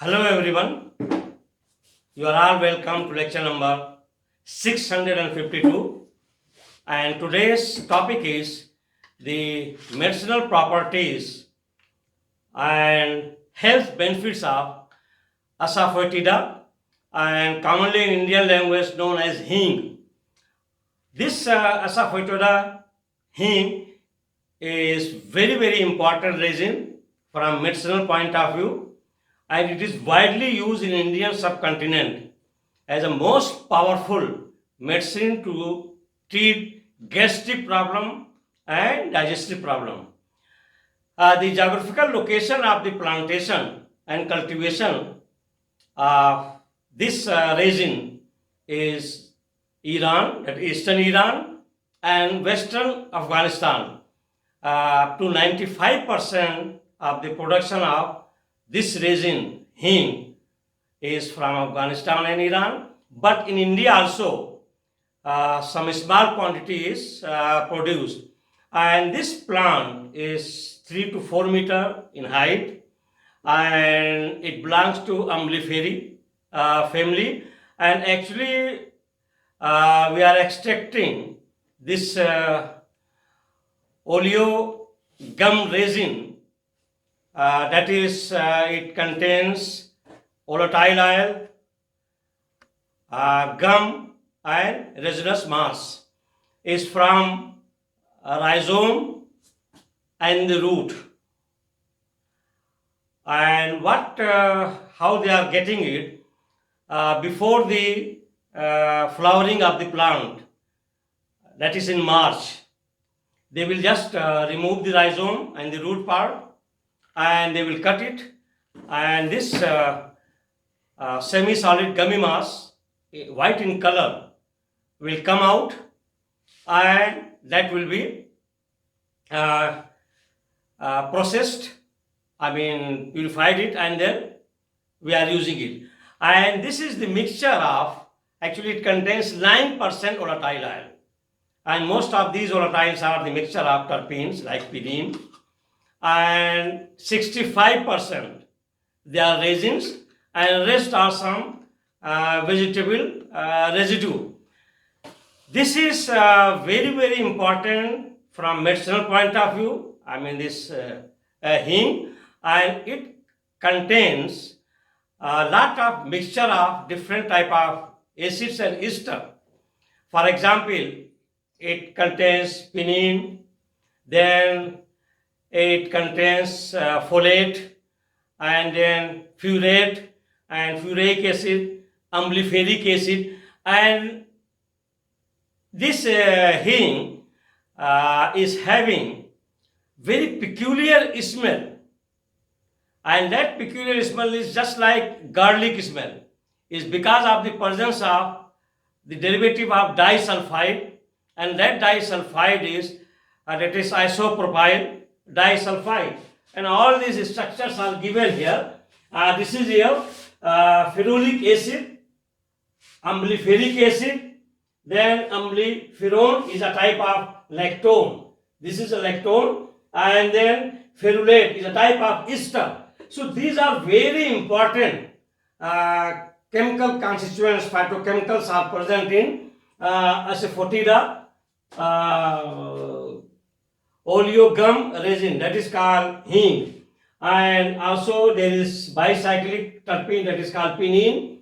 Hello everyone, you are all welcome to lecture number 652, and today's topic is the medicinal properties and health benefits of asafoetida, and commonly in Indian language known as hing. This asafoetida hing is very important resin from medicinal point of view, and it is widely used in Indian subcontinent as a most powerful medicine to treat gastric problem and digestive problem. The geographical location of the plantation and cultivation of this resin is Iran, that is Eastern Iran, and Western Afghanistan. Up to 95% of the production of this resin, hing, is from Afghanistan and Iran. But in India also, some small quantity is produced. And this plant is 3 to 4 meter in height, and it belongs to Umbelliferae family. And actually, we are extracting this oleo gum resin, that is, it contains volatile oil, gum, and resinous mass, is from rhizome and the root. And how they are getting it, before the flowering of the plant, that is in March, they will just remove the rhizome and the root part, and they will cut it, and this semi-solid gummy mass, white in color, will come out, and that will be processed, purified it, and then we are using it. And this is the mixture of, actually it contains 9% volatile oil, and most of these volatiles are the mixture of terpenes like pinene, and 65% they are resins, and rest are some vegetable residue. This is very important from medicinal point of view. This hing, and it contains a lot of mixture of different type of acids and ester. For example, it contains pinene, then it contains folate, and then furet and furic acid, umbelliferic acid, and this hing is having very peculiar smell, and that peculiar smell is just like garlic smell, is because of the presence of the derivative of disulfide, and that disulfide is that is isopropyl disulfide, and all these structures are given here. This is here ferulic acid, umbelliferic acid, then umbelliferone is a type of lactone. This is a lactone, and then ferulate is a type of ester. So these are very important chemical constituents, phytochemicals are present in asafoetida oleogum resin, that is called hing. And also there is bicyclic terpene, that is called pinene,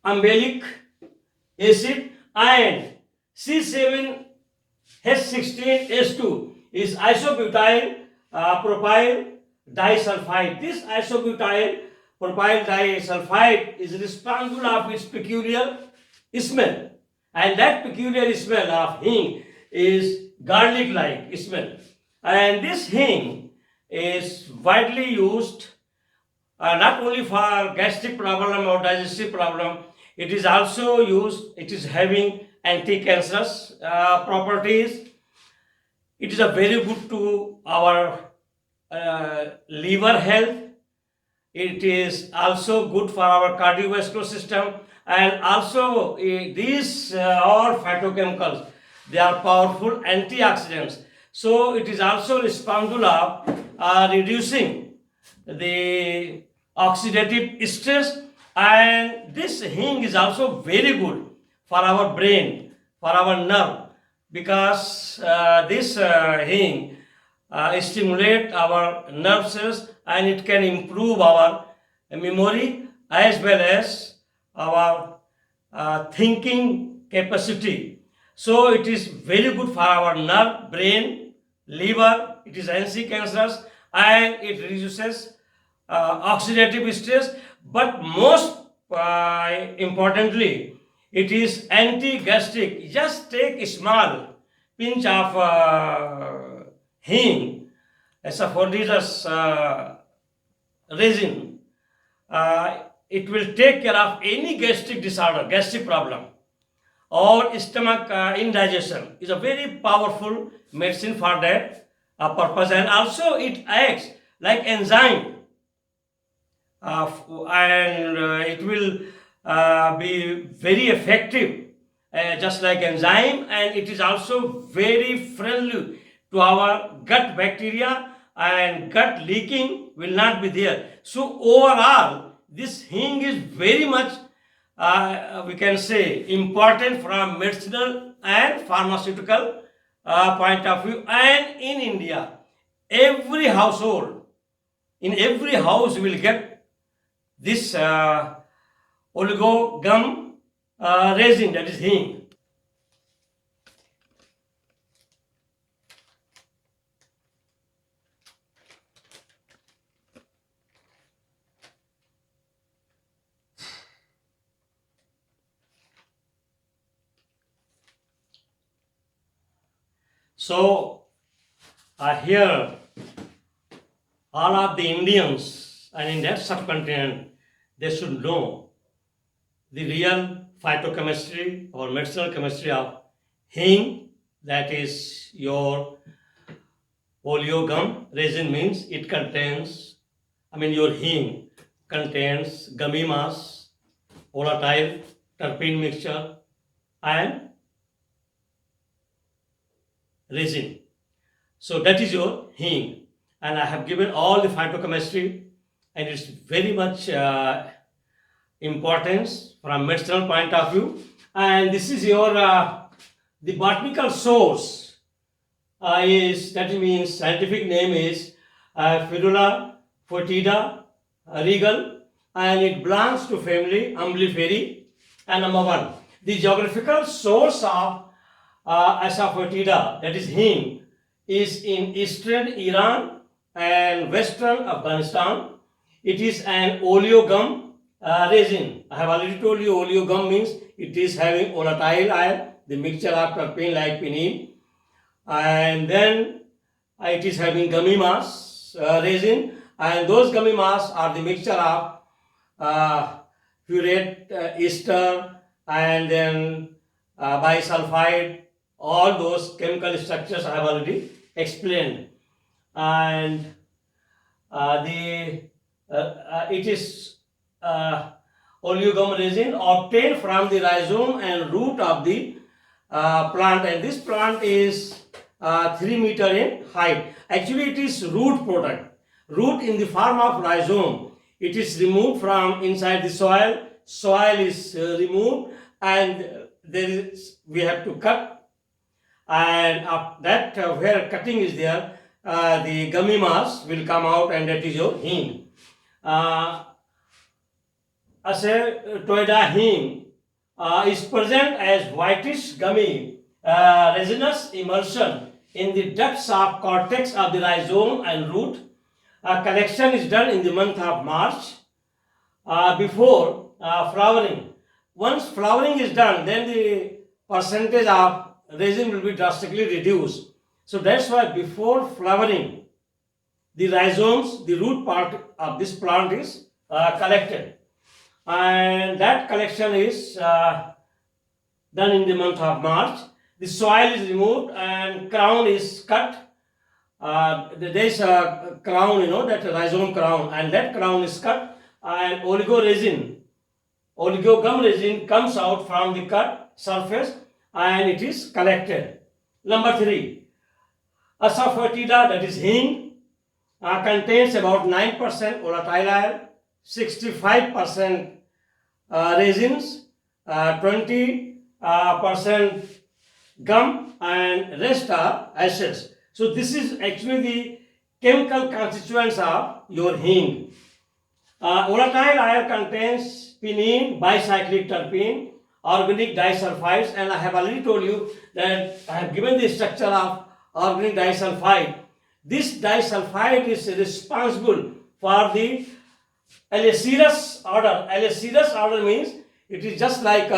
umbellic acid, and C7H16S2 is isobutyl propyl disulfide. This isobutyl propyl disulfide is responsible of its peculiar smell, and that peculiar smell of hing is garlic-like smell. And this hing is widely used not only for gastric problem or digestive problem, it is also used, it is having anti-cancerous properties. It is a very good to our liver health. It is also good for our cardiovascular system, and also these are phytochemicals. They are powerful antioxidants. So it is also responsible of reducing the oxidative stress, and this hing is also very good for our brain, for our nerve, because this hing stimulate our nerve cells, and it can improve our memory as well as our thinking capacity. So it is very good for our nerve, brain, liver. It is anti-cancerous and it reduces oxidative stress. But most importantly, it is anti-gastric. Just take a small pinch of hing, asafoetida resin. It will take care of any gastric disorder, gastric problem, or stomach indigestion. Is a very powerful medicine for that purpose, and also it acts like enzyme, and it will be very effective, just like enzyme, and it is also very friendly to our gut bacteria, and gut leaking will not be there. So overall, this hing is very much, we can say, important from medicinal and pharmaceutical point of view. And in India, every household, in every house, will get this oligo gum resin, that is hing. So here all of the Indians and in that subcontinent, they should know the real phytochemistry or medicinal chemistry of hing, that is your oleogum resin. Means it contains, your hing contains gummy mass, volatile terpene mixture, and resin. So that is your hing, and I have given all the phytochemistry, and it's very much importance from medicinal point of view. And this is your the botanical source is, that means scientific name is Ferula foetida regal, and it belongs to family Umbelliferae. And number one, the geographical source of Asafoetida, that is hing, is in eastern Iran and western Afghanistan. It is an oleogum resin. I have already told you oleogum means it is having volatile ion, the mixture of terpene like pinene, and then it is having gummy mass resin, and those gummy mass are the mixture of purate ester, and then bisulfide. All those chemical structures I have already explained, and it is oleogum resin obtained from the rhizome and root of the plant, and this plant is 3 meter in height. Actually, it is root product. Root in the form of rhizome. It is removed from inside the soil. Soil is removed, and we have to cut. And that where cutting is there, the gummy mass will come out, and that is your hing. Asafoetida hing is present as whitish gummy resinous emulsion in the ducts of cortex of the rhizome and root. Collection is done in the month of March before flowering. Once flowering is done, then the percentage of resin will be drastically reduced. So that's why before flowering, the rhizomes, the root part of this plant is collected, and that collection is done in the month of March. The soil is removed and crown is cut. There is a crown, that rhizome crown, and that crown is cut, and oligogum resin comes out from the cut surface, and it is collected. Number 3, Asafoetida, that is hing, contains about 9% volatile oil, 65% resins, 20% gum, and rest are acids. So this is actually the chemical constituents of your hing. Volatile oil contains pinene, bicyclic terpene, organic disulfides, and I have already told you that I have given the structure of organic disulfide. This disulfide is responsible for the Alaceous order. Alaceous order means it is just like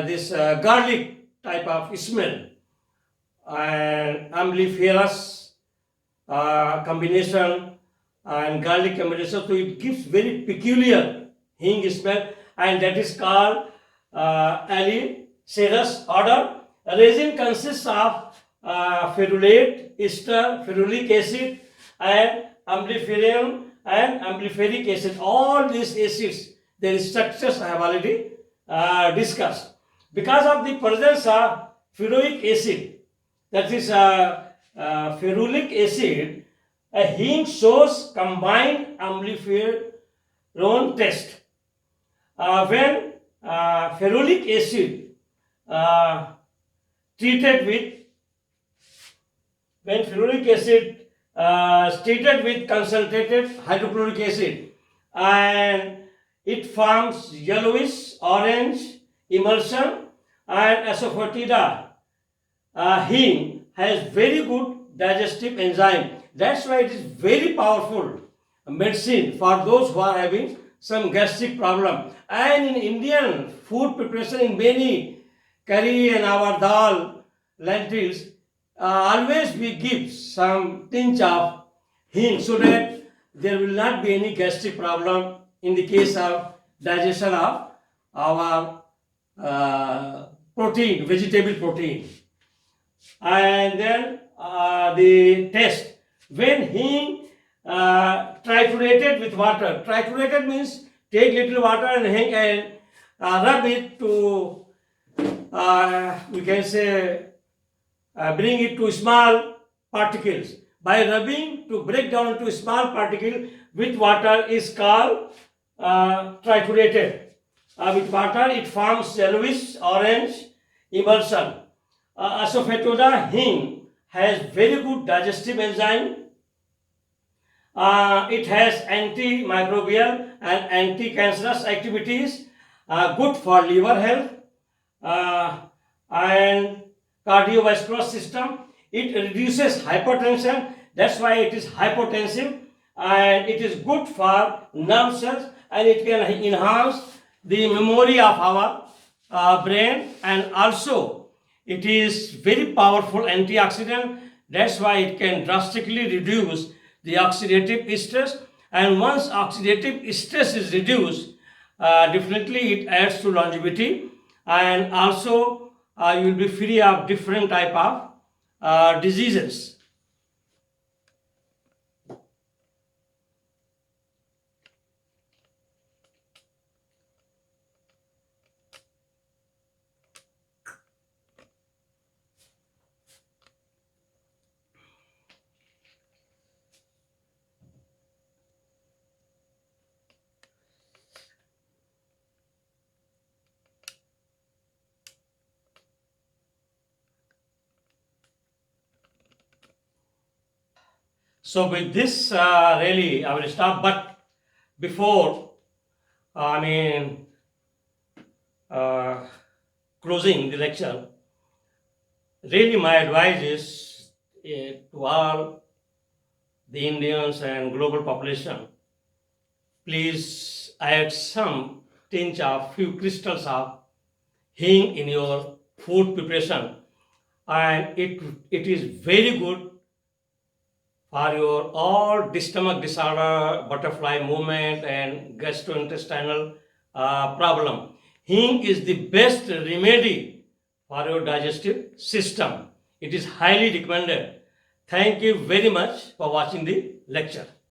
this garlic type of smell, and amblyophilis combination and garlic combination, so it gives very peculiar hing smell, and that is called Alaceous order. Resin consists of ferulate, ester, ferulic acid, and amblyophirin and amblyophyric acid. All these acids, their structures I have already discussed. Because of the presence of ferulic acid, that is ferulic acid, a hing shows combined amblyophirin test. When ferulic acid treated with concentrated hydrochloric acid, and it forms yellowish orange emulsion, and asafoetida hing has very good digestive enzyme. That's why it is very powerful medicine for those who are having some gastric problem. And in Indian food preparation, in many curry and our dal, lentils, always we give some tinge of hing so that there will not be any gastric problem in the case of digestion of our protein, vegetable protein. And then the test, when hing triturated with water, triturated means take little water and hing and rub it to we can say bring it to small particles. By rubbing to break down into small particle with water is called triturated. With water it forms yellowish orange emulsion. Asafoetida hing has very good digestive enzyme. It has antimicrobial and anti-cancerous activities, good for liver health and cardiovascular system. It reduces hypertension, that's why it is hypotensive, and it is good for nerve cells, and it can enhance the memory of our brain, and also it is very powerful antioxidant. That's why it can drastically reduce the oxidative stress, and once oxidative stress is reduced, definitely it adds to longevity, and also you will be free of different type of diseases. So with this, really, I will stop. But before, closing the lecture, really my advice is to all the Indians and global population, please add some tinge of few crystals of hing in your food preparation, and it is very good for your all stomach disorder, butterfly movement, and gastrointestinal problem. Hing is the best remedy for your digestive system. It is highly recommended. Thank you very much for watching the lecture.